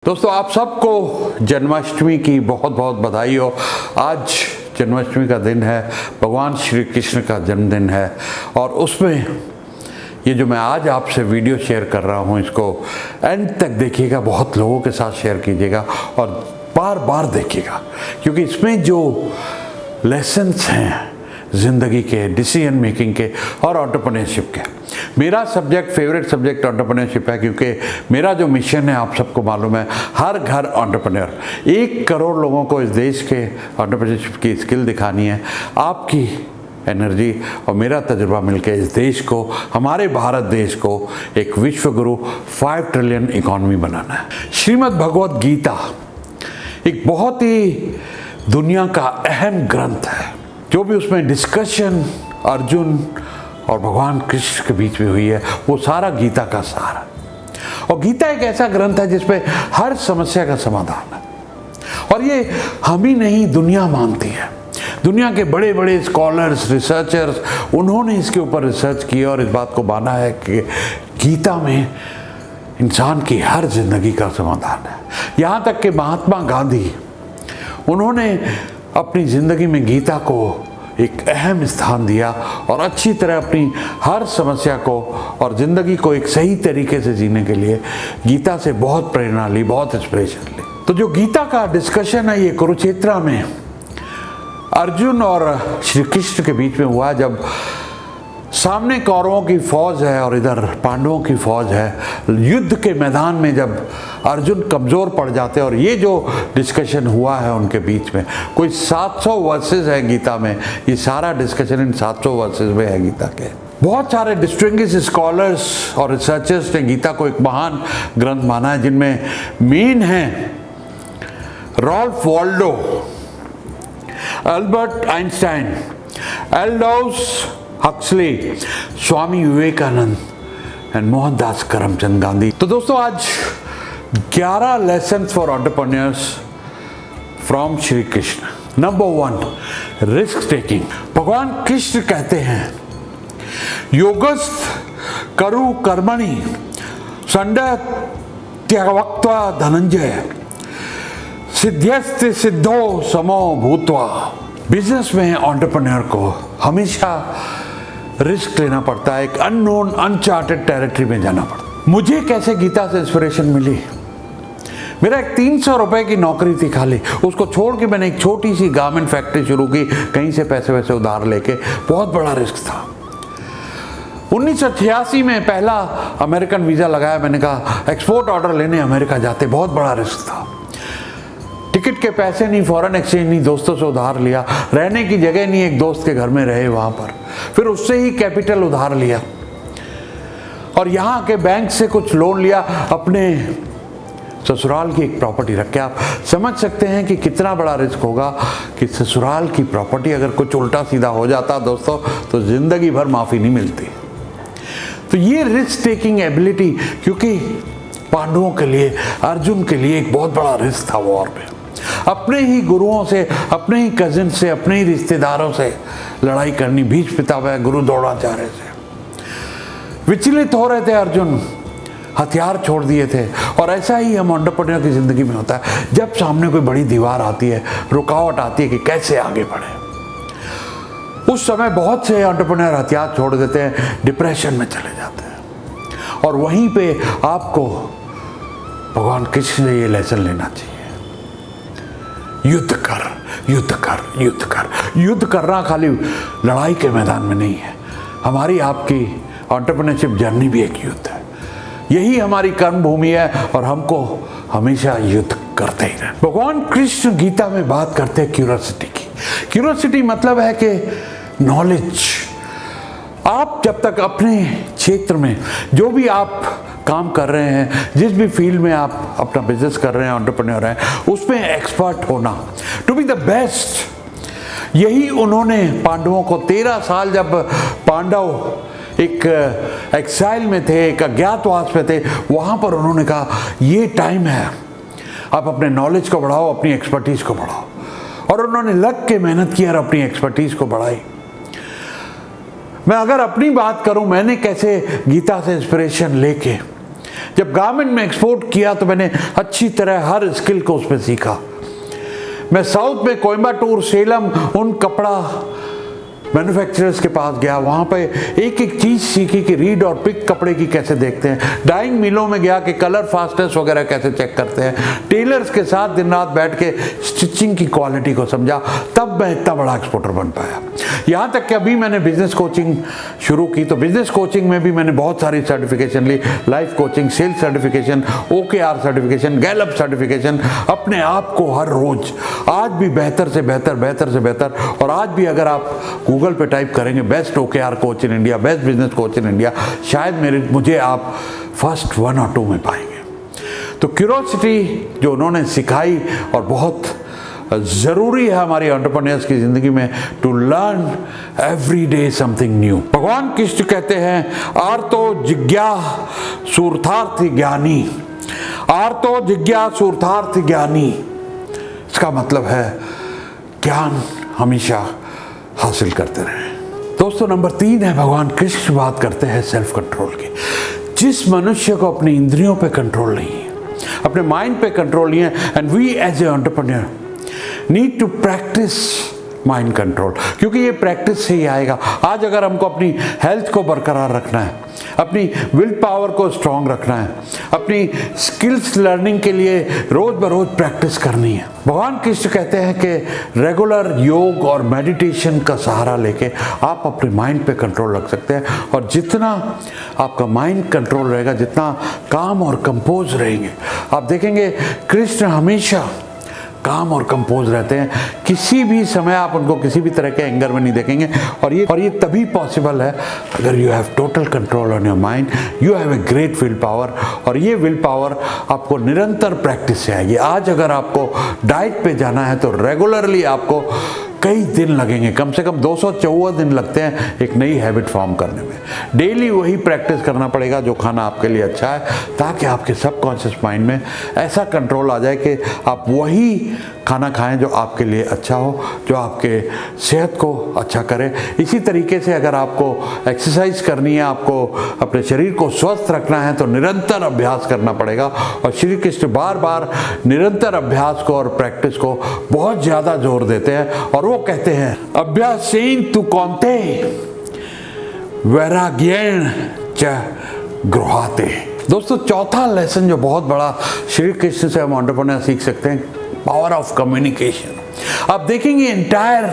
दोस्तों आप सबको जन्माष्टमी की बहुत बहुत बधाई हो। आज जन्माष्टमी का दिन है, भगवान श्री कृष्ण का जन्मदिन है और उसमें ये जो मैं आज आपसे वीडियो शेयर कर रहा हूँ इसको एंड तक देखिएगा, बहुत लोगों के साथ शेयर कीजिएगा और बार बार देखिएगा, क्योंकि इसमें जो लेसन्स हैं ज़िंदगी के, डिसीजन मेकिंग के और एंटरप्रेन्योरशिप के। मेरा सब्जेक्ट, फेवरेट सब्जेक्ट एंटरप्रेन्योरशिप है, क्योंकि मेरा जो मिशन है आप सबको मालूम है, हर घर एंटरप्रेन्योर, 1 करोड़ लोगों को इस देश के एंटरप्रेन्योरशिप की स्किल दिखानी है। आपकी एनर्जी और मेरा तजुर्बा मिलकर इस देश को, हमारे भारत देश को एक विश्व गुरु 5 ट्रिलियन इकॉनमी बनाना है। श्रीमद् भगवद गीता एक बहुत ही दुनिया का अहम ग्रंथ है। जो भी उसमें डिस्कशन अर्जुन और भगवान कृष्ण के बीच में हुई है वो सारा गीता का सार है। और गीता एक ऐसा ग्रंथ है जिसमें हर समस्या का समाधान है और ये हम ही नहीं, दुनिया मानती है। दुनिया के बड़े बड़े स्कॉलर्स, रिसर्चर्स, उन्होंने इसके ऊपर रिसर्च किया और इस बात को माना है कि गीता में इंसान की हर जिंदगी का समाधान है। यहाँ तक कि महात्मा गांधी, उन्होंने अपनी ज़िंदगी में गीता को एक अहम स्थान दिया और अच्छी तरह अपनी हर समस्या को और ज़िंदगी को एक सही तरीके से जीने के लिए गीता से बहुत प्रेरणा ली, बहुत इंस्पिरेशन ली। तो जो गीता का डिस्कशन है ये कुरुक्षेत्र में अर्जुन और श्री कृष्ण के बीच में हुआ, जब सामने कौरवों की फौज है और इधर पांडवों की फौज है। युद्ध के मैदान में जब अर्जुन कमज़ोर पड़ जाते हैं और ये जो डिस्कशन हुआ है उनके बीच में, कोई 700 वर्सेस है गीता में, ये सारा डिस्कशन इन 700 वर्सेस में है गीता के। बहुत सारे डिस्टिंग्विश्ड स्कॉलर्स और रिसर्चर्स ने गीता को एक महान ग्रंथ माना है, जिनमें मेन हैं Ralph Waldo, Albert Einstein, Aldous Huxley, Swami Vivekananda and Mohandas Karamchand Gandhi. तो दोस्तों आज 11 lessons for entrepreneurs from Shri Krishna. Number 1, risk taking. भगवान कृष्ण कहते हैं योगस्थ करु कर्मणि संडय त्यक्त्वा धनंजय सिद्ध्यस्ते सिद्धो समो भूत्वा। बिजनेस में एंटरप्रेन्योर को हमेशा रिस्क लेना पड़ता है, एक अननोन अनचार्टेड टेरिटरी में जाना पड़ता है। मुझे कैसे गीता से इंस्पिरेशन मिली? मेरा एक 300 रुपए की नौकरी थी खाली, उसको छोड़ के मैंने एक छोटी सी गारमेंट फैक्ट्री शुरू की, कहीं से पैसे वैसे उधार लेके। बहुत बड़ा रिस्क था। 1986 में पहला अमेरिकन वीज़ा लगाया, मैंने कहा एक्सपोर्ट ऑर्डर लेने अमेरिका जाते, बहुत बड़ा रिस्क था। टिकट के पैसे नहीं, फॉरेन एक्सचेंज नहीं, दोस्तों से उधार लिया, रहने की जगह नहीं, एक दोस्त के घर में रहे वहाँ पर, फिर उससे ही कैपिटल उधार लिया और यहाँ के बैंक से कुछ लोन लिया, अपने ससुराल की एक प्रॉपर्टी रख के। आप समझ सकते हैं कि कितना बड़ा रिस्क होगा कि ससुराल की प्रॉपर्टी अगर कुछ उल्टा सीधा हो जाता दोस्तों तो ज़िंदगी भर माफ़ी नहीं मिलती। तो ये रिस्क टेकिंग एबिलिटी, क्योंकि पांडवों के लिए, अर्जुन के लिए एक बहुत बड़ा रिस्क था वॉर में। अपने ही गुरुओं से, अपने ही कजिन से, अपने ही रिश्तेदारों से लड़ाई करनी, भीष्म पितामह गुरु द्रोणाचार्य से। विचलित हो रहे थे अर्जुन, हथियार छोड़ दिए थे। और ऐसा ही हम एंटरप्रेन्योर की ज़िंदगी में होता है, जब सामने कोई बड़ी दीवार आती है, रुकावट आती है कि कैसे आगे बढ़े, उस समय बहुत से एंटरप्रेन्योर हथियार छोड़ देते हैं, डिप्रेशन में चले जाते हैं। और वहीं पे आपको भगवान कृष्ण से ये लेसन लेना चाहिए, युद्ध कर, युद्ध कर, युद्ध कर। युद्ध करना खाली लड़ाई के मैदान में नहीं है, हमारी आपकी एंटरप्रेन्योरशिप जर्नी भी एक युद्ध है। यही हमारी कर्म भूमि है और हमको हमेशा युद्ध करते ही रहना। भगवान कृष्ण गीता में बात करते हैं क्यूरियोसिटी की। क्यूरियोसिटी मतलब है कि नॉलेज। आप जब तक अपने क्षेत्र में जो भी आप काम कर रहे हैं, जिस भी फील्ड में आप अपना बिजनेस कर रहे हैं, एंटरप्रेन्योर हैं, उसमें एक्सपर्ट होना, टू बी द बेस्ट। यही उन्होंने पांडवों को 13 साल, जब पांडव एक एक्साइल में थे, एक अज्ञातवास में थे, वहाँ पर उन्होंने कहा ये टाइम है, आप अपने नॉलेज को बढ़ाओ, अपनी एक्सपर्टीज़ को बढ़ाओ। और उन्होंने लग के मेहनत की और अपनी एक्सपर्टीज़ को बढ़ाई। मैं अगर अपनी बात करूं, मैंने कैसे गीता से इंस्पिरेशन लेके जब गारमेंट में एक्सपोर्ट किया तो मैंने अच्छी तरह हर स्किल को उसमें सीखा। मैं साउथ में कोयम्बटूर, सेलम उन कपड़ा मैन्युफैक्चरर्स के पास गया, वहाँ पे एक एक चीज़ सीखी कि रीड और पिक कपड़े की कैसे देखते हैं। डाइंग मिलों में गया कि कलर फास्टनेस वगैरह कैसे चेक करते हैं। टेलर्स के साथ दिन रात बैठ के स्टिचिंग की क्वालिटी को समझा, तब मैं इतना बड़ा एक्सपोर्टर बन पाया। यहाँ तक कि अभी मैंने बिजनेस कोचिंग शुरू की, तो बिजनेस कोचिंग में भी मैंने बहुत सारी सर्टिफिकेशन ली, life coaching, sales certification, OKR certification, Gallup certification. अपने आप को हर रोज आज भी बेहतर से बेहतर, बेहतर से बेहतर। और आज भी अगर आप गूगल पे टाइप करेंगे best OKR coach in India, best business coach in India, शायद मुझे आप फर्स्ट 1 और 2 में पाएंगे। तो क्यूरोसिटी जो उन्होंने सिखाई, और बहुत ज़रूरी है हमारी एंटरप्रेन्योर्स की ज़िंदगी में, to learn every day something new. भगवान कृष्ण कहते हैं आर्तो जिज्ञासूर्थार्थ ज्ञानी, आर्तो जिज्ञासूर्थार्थ ज्ञानी। इसका मतलब है ज्ञान हमेशा हासिल करते रहें। दोस्तों, नंबर 3 है, भगवान कृष्ण बात करते हैं सेल्फ कंट्रोल की। जिस मनुष्य को अपनी इंद्रियों पे कंट्रोल नहीं है, अपने माइंड पे कंट्रोल नहीं है, and we as a entrepreneur need to practice mind control, क्योंकि ये प्रैक्टिस से ही आएगा। आज अगर हमको अपनी हेल्थ को बरकरार रखना है, अपनी विल पावर को स्ट्रांग रखना है, अपनी स्किल्स लर्निंग के लिए रोज बरोज प्रैक्टिस करनी है। भगवान कृष्ण कहते हैं कि रेगुलर योग और मेडिटेशन का सहारा लेके आप अपने माइंड पे कंट्रोल रख सकते हैं। और जितना आपका माइंड कंट्रोल रहेगा, जितना काम और कंपोज रहेंगे, आप देखेंगे कृष्ण हमेशा काम और कंपोज रहते हैं। किसी भी समय आप उनको किसी भी तरह के एंगर में नहीं देखेंगे। और ये तभी पॉसिबल है अगर you have total control on your mind, you have a great will power. और ये विल पावर आपको निरंतर प्रैक्टिस से आएगी। आज अगर आपको डाइट पे जाना है तो रेगुलरली आपको कई दिन लगेंगे, कम से कम 214 दिन लगते हैं एक नई हैबिट फॉर्म करने में। डेली वही प्रैक्टिस करना पड़ेगा जो खाना आपके लिए अच्छा है, ताकि आपके सबकॉन्शियस माइंड में ऐसा कंट्रोल आ जाए कि आप वही खाना खाएं जो आपके लिए अच्छा हो, जो आपके सेहत को अच्छा करे। इसी तरीके से अगर आपको एक्सरसाइज करनी है, आपको अपने शरीर को स्वस्थ रखना है, तो निरंतर अभ्यास करना पड़ेगा। और श्री कृष्ण बार बार निरंतर अभ्यास को और प्रैक्टिस को बहुत ज़्यादा जोर देते हैं। और वो कहते हैं अभ्यासेन तु कौन्ते वैराग्येण च गृहाते। दोस्तों, चौथा लेसन जो बहुत बड़ा श्री कृष्ण से हम एंटरप्रेन्योर सीख सकते हैं, पावर ऑफ कम्युनिकेशन। आप देखेंगे इंटायर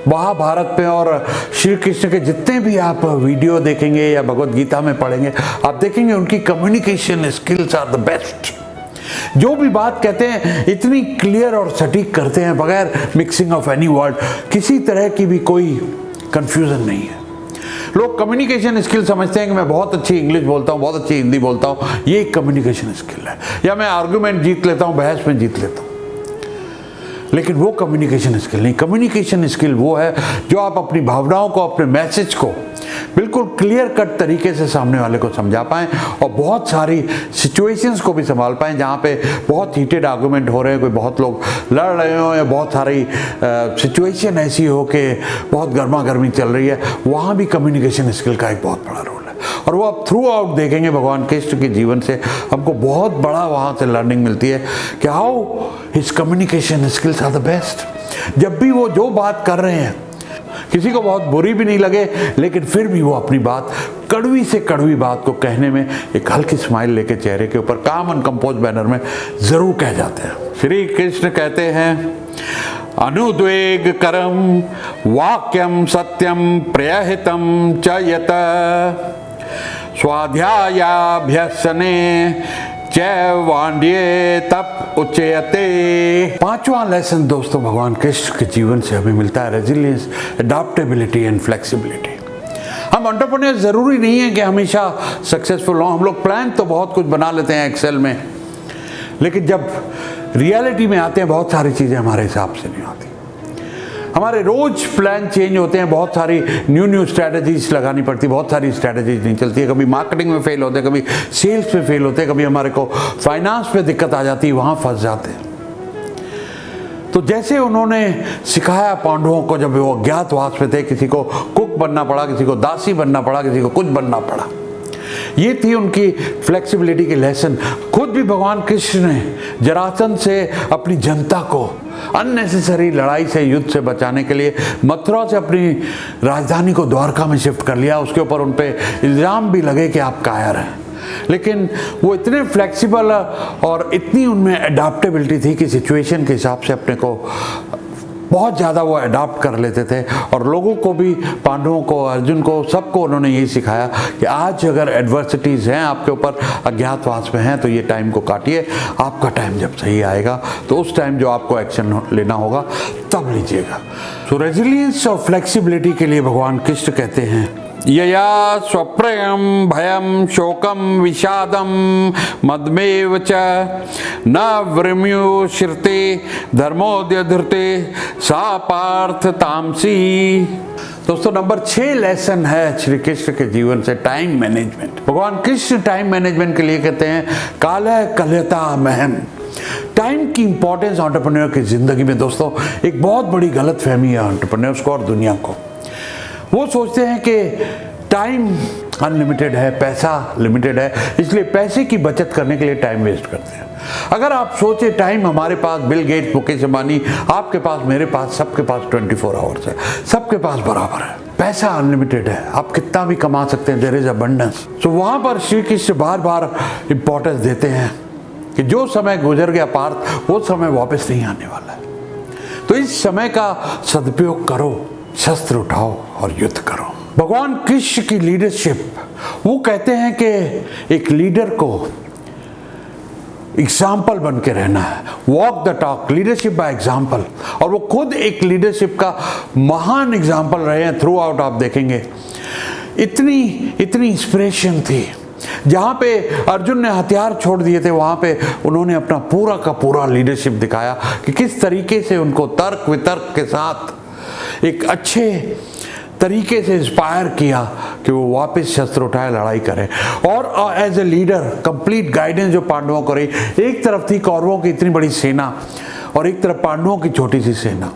महाभारत में और श्री कृष्ण के जितने भी आप वीडियो देखेंगे या भगवत गीता में पढ़ेंगे, आप देखेंगे उनकी communication skills are the best. जो भी बात कहते हैं इतनी क्लियर और सटीक करते हैं, बगैर मिक्सिंग ऑफ एनी वर्ड, किसी तरह की भी कोई कंफ्यूजन नहीं है। लोग कम्युनिकेशन स्किल समझते हैं कि मैं बहुत अच्छी इंग्लिश बोलता हूँ, बहुत अच्छी हिंदी बोलता हूँ, ये एक कम्युनिकेशन स्किल है, या मैं आर्गुमेंट जीत लेता हूँ, बहस में जीत लेता हूँ। लेकिन वो कम्युनिकेशन स्किल नहीं। कम्युनिकेशन स्किल वो है जो आप अपनी भावनाओं को, अपने मैसेज को बिल्कुल क्लियर कट तरीके से सामने वाले को समझा पाएं, और बहुत सारी सिचुएशंस को भी संभाल पाएं जहाँ पे बहुत हीटेड आर्गुमेंट हो रहे हैं, कोई बहुत लोग लड़ रहे हो, या बहुत सारी सिचुएशन ऐसी हो कि बहुत गर्मा गर्मी चल रही है, वहाँ भी कम्युनिकेशन स्किल का एक बहुत बड़ा रोल है। और वो आप थ्रू आउट देखेंगे भगवान कृष्ण के जीवन से हमको बहुत बड़ा वहाँ से लर्निंग मिलती है कि how his communication skills are the best. जब भी वो जो बात कर रहे हैं, किसी को बहुत बुरी भी नहीं लगे, लेकिन फिर भी वो अपनी बात, कड़वी से कड़वी बात को कहने में एक हल्की स्माइल लेके चेहरे के ऊपर काम एंड कंपोज बैनर में जरूर कह जाते हैं। श्री कृष्ण कहते हैं अनुद्वेग करम वाक्यम सत्यम प्रयहितम च यत स्वाध्यायाभ्यसने वांड्ये तप उच्यते। पांचवा लेसन दोस्तों भगवान कृष्ण के जीवन से हमें मिलता है रेजिलियंस, अडॉप्टेबिलिटी एंड फ्लेक्सिबिलिटी। हम एंटरप्रेन्योर जरूरी नहीं है कि हमेशा सक्सेसफुल हों। हम लोग प्लान तो बहुत कुछ बना लेते हैं एक्सेल में, लेकिन जब रियलिटी में आते हैं बहुत सारी चीजें हमारे हिसाब से नहीं आती। हमारे रोज प्लान चेंज होते हैं, बहुत सारी न्यू स्ट्रैटेजीज लगानी पड़ती, बहुत सारी स्ट्रैटेजीज नहीं चलती है। कभी मार्केटिंग में फेल होते हैं, कभी सेल्स में फेल होते हैं, कभी हमारे को फाइनेंस में दिक्कत आ जाती है, वहाँ फंस जाते हैं। तो जैसे उन्होंने सिखाया पांडवों को, जब वो अज्ञातवास में थे, किसी को कुक बनना पड़ा, किसी को दासी बनना पड़ा, किसी को कुछ बनना पड़ा। ये थी उनकी फ्लेक्सिबिलिटी की लेसन। खुद भी भगवान कृष्ण ने जरासंध से अपनी जनता को अननेसेसरी लड़ाई से, युद्ध से बचाने के लिए मथुरा से अपनी राजधानी को द्वारका में शिफ्ट कर लिया। उसके ऊपर उन पे इल्ज़ाम भी लगे कि आप कायर हैं, लेकिन वो इतने फ्लेक्सिबल और इतनी उनमें अडाप्टेबिलिटी थी कि सिचुएशन के हिसाब से अपने को बहुत ज़्यादा वो अडाप्ट कर लेते थे। और लोगों को भी, पांडवों को, अर्जुन को, सबको उन्होंने यही सिखाया कि आज अगर एडवर्सिटीज़ हैं आपके ऊपर, अज्ञातवास में हैं, तो ये टाइम को काटिए। आपका टाइम जब सही आएगा तो उस टाइम जो आपको एक्शन लेना होगा तब लीजिएगा। तो रेजिलियंस और फ्लेक्सिबिलिटी के लिए भगवान कृष्ण कहते हैं, यया स्वप्रेयम भयम शोकम विषादम मदमेव च न व्रम्युश्रिते धर्मोद्य धृते सा पार्थ तामसी। दोस्तों, नंबर 6 लेसन है श्री कृष्ण के जीवन से टाइम मैनेजमेंट। भगवान कृष्ण टाइम मैनेजमेंट के लिए कहते हैं, कालः कल्यता महम। टाइम की इंपॉर्टेंस एंटरप्रेन्योर की जिंदगी में दोस्तों एक बहुत बड़ी गलत फहमी है एंटरप्रेन्योर्स को और दुनिया को। वो सोचते हैं कि टाइम अनलिमिटेड है, पैसा लिमिटेड है, इसलिए पैसे की बचत करने के लिए टाइम वेस्ट करते हैं। अगर आप सोचे टाइम हमारे पास, बिल गेट्स, मुकेश अंबानी, आपके पास, मेरे पास, सबके पास 24 आवर्स है, सबके पास बराबर है। पैसा अनलिमिटेड है, आप कितना भी कमा सकते हैं, देयर इज अबंडेंस। तो वहां पर श्री कृष्ण बार बार इंपॉर्टेंस देते हैं कि जो समय गुजर गया पार्थ, वो समय वापस नहीं आने वाला है। तो इस समय का सदुपयोग करो, शस्त्र उठाओ और युद्ध करो। भगवान कृष्ण की लीडरशिप, वो कहते हैं कि एक लीडर को एग्जाम्पल बन के रहना है, walk the talk, leadership by example. और वो खुद एक लीडरशिप का महान एग्जाम्पल रहे हैं थ्रू आउट। आप देखेंगे इतनी इंस्पिरेशन थी। जहाँ पे अर्जुन ने हथियार छोड़ दिए थे, वहाँ पे उन्होंने अपना पूरा का पूरा लीडरशिप दिखाया कि किस तरीके से उनको तर्क वितर्क के साथ एक अच्छे तरीके से इंस्पायर किया कि वो वापस शस्त्र उठाए, लड़ाई करें। और as a leader complete guidance जो पांडवों को रही, एक तरफ थी कौरवों की इतनी बड़ी सेना और एक तरफ पांडवों की छोटी सी सेना।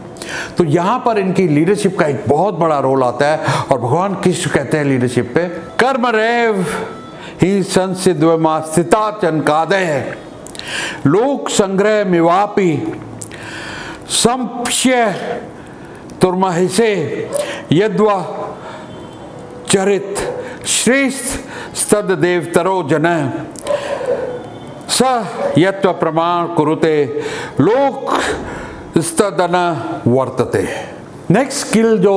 तो यहाँ पर इनकी लीडरशिप का एक बहुत बड़ा रोल आता है। और भगवान कृष्ण कहते हैं लीडरशिप पे, कर्म रेव ही संसिद्वमास्थिता चनकादय लोक संग्रह मिवापि संप्य तुर्महिसे यद्वा चरित श्रेष्ठ स्तद देवतरो जन स यत्व प्रमाण कुरुते लोक स्तदन वर्तते। नेक्स्ट स्किल जो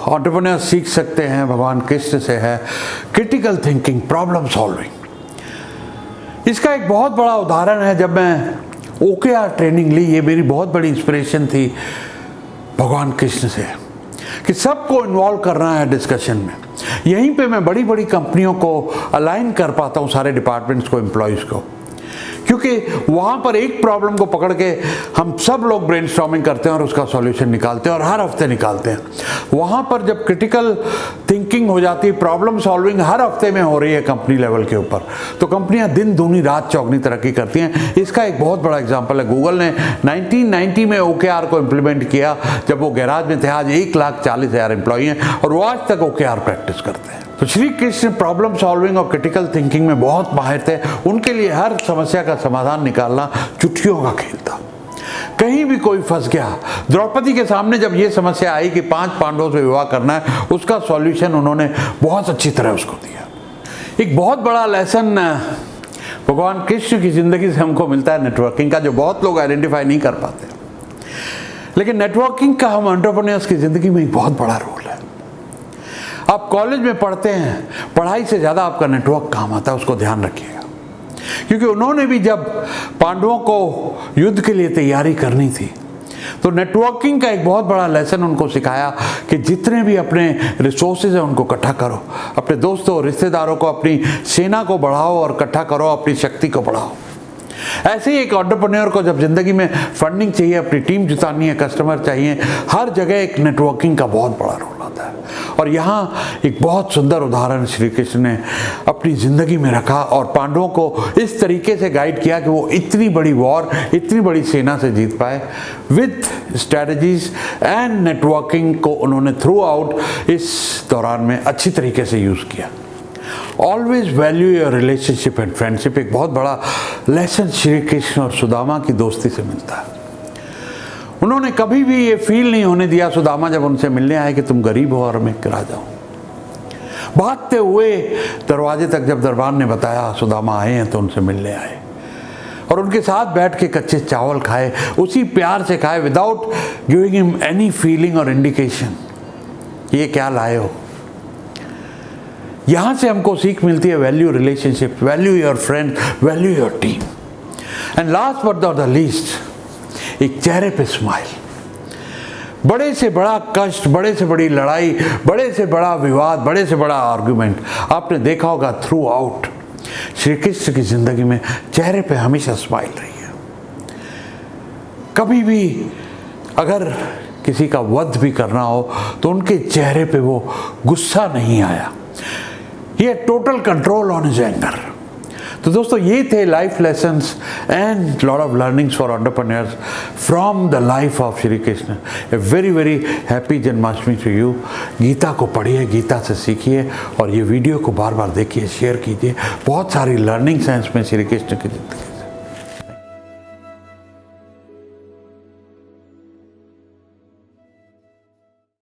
एंटरप्रेन्योर सीख सकते हैं भगवान कृष्ण से है क्रिटिकल थिंकिंग, प्रॉब्लम सॉल्विंग। इसका एक बहुत बड़ा उदाहरण है, जब मैं OKR ट्रेनिंग ली, ये मेरी बहुत बड़ी इंस्पिरेशन थी भगवान कृष्ण से कि सबको इन्वॉल्व करना है डिस्कशन में। यहीं पे मैं बड़ी बड़ी कंपनियों को अलाइन कर पाता हूँ, सारे डिपार्टमेंट्स को, एम्प्लॉयज़ को, क्योंकि वहाँ पर एक प्रॉब्लम को पकड़ के हम सब लोग ब्रेनस्टॉर्मिंग करते हैं और उसका सॉल्यूशन निकालते हैं और हर हफ्ते निकालते हैं। वहाँ पर जब क्रिटिकल थिंकिंग हो जाती है, प्रॉब्लम सॉल्विंग हर हफ्ते में हो रही है कंपनी लेवल के ऊपर, तो कंपनियाँ दिन दूनी रात चौगनी तरक्की करती हैं। इसका एक बहुत बड़ा एग्जाम्पल है, गूगल ने 1990 में OKR को इम्प्लीमेंट किया जब वो गैराज में थे। आज 1,40,000 एम्प्लॉई हैं और वो आज तक OKR प्रैक्टिस करते हैं। तो श्री कृष्ण प्रॉब्लम सॉल्विंग और क्रिटिकल थिंकिंग में बहुत माहिर थे। उनके लिए हर समस्या का समाधान निकालना चुटकियों का खेल था। कहीं भी कोई फंस गया, द्रौपदी के सामने जब ये समस्या आई कि 5 पांडवों से विवाह करना है, उसका सॉल्यूशन उन्होंने बहुत अच्छी तरह उसको दिया। एक बहुत बड़ा लेसन भगवान कृष्ण की जिंदगी से हमको मिलता है नेटवर्किंग का, जो बहुत लोग आइडेंटिफाई नहीं कर पाते। लेकिन नेटवर्किंग का हम एंटरप्रेन्योर्स की जिंदगी में एक बहुत बड़ा रोल है। आप कॉलेज में पढ़ते हैं, पढ़ाई से ज़्यादा आपका नेटवर्क काम आता है, उसको ध्यान रखिएगा। क्योंकि उन्होंने भी जब पांडवों को युद्ध के लिए तैयारी करनी थी, तो नेटवर्किंग का एक बहुत बड़ा लेसन उनको सिखाया कि जितने भी अपने रिसोर्सेज हैं उनको इकट्ठा करो, अपने दोस्तों रिश्तेदारों को, अपनी सेना को बढ़ाओ और इकट्ठा करो, अपनी शक्ति को बढ़ाओ। ऐसे ही एक एंटरप्रेन्योर को जब जिंदगी में फंडिंग चाहिए, अपनी टीम जुटानी है, कस्टमर चाहिए, हर जगह एक नेटवर्किंग का बहुत बड़ा रोल आता है। और यहाँ एक बहुत सुंदर उदाहरण श्री कृष्ण ने अपनी जिंदगी में रखा और पांडवों को इस तरीके से गाइड किया कि वो इतनी बड़ी वॉर, इतनी बड़ी सेना से जीत पाए। विद स्ट्रैटेजीज एंड नेटवर्किंग को उन्होंने थ्रू आउट इस दौरान में अच्छी तरीके से यूज़ किया। Always value your relationship and friendship. एक बहुत बड़ा लेसन श्री कृष्ण और सुदामा की दोस्ती से मिलता है। उन्होंने कभी भी ये फील नहीं होने दिया सुदामा जब उनसे मिलने आए कि तुम गरीब हो और मैं एक राजा हूं। भागते हुए दरवाजे तक जब दरबार ने बताया सुदामा आए हैं तो उनसे मिलने आए और उनके साथ बैठ के कच्चे चावल खाए, उसी प्यार से खाए, without giving him any feeling और इंडिकेशन ये क्या लाए हो। यहां से हमको सीख मिलती है value relationship, value your friend, value your team. And last but not the least, एक चेहरे पे स्माइल। बड़े से बड़ा कष्ट, बड़े से बड़ी लड़ाई, बड़े से बड़ा विवाद, बड़े से बड़ा आर्गुमेंट आपने देखा होगा थ्रू आउट श्री कृष्ण की जिंदगी में चेहरे पे हमेशा स्माइल रही है। कभी भी अगर किसी का वध भी करना हो तो उनके चेहरे पे वो गुस्सा नहीं आया। ये total control on his anger. तो दोस्तों ये थे life lessons and lot of learnings for entrepreneurs from the life of Shri Krishna. A very very happy Janmashtami to you. Gita को पढ़िए, गीता से सीखिए और ये वीडियो को बार बार देखिए, शेयर कीजिए। बहुत सारी लर्निंग्स हैं इसमें श्री कृष्ण की जिंदगी।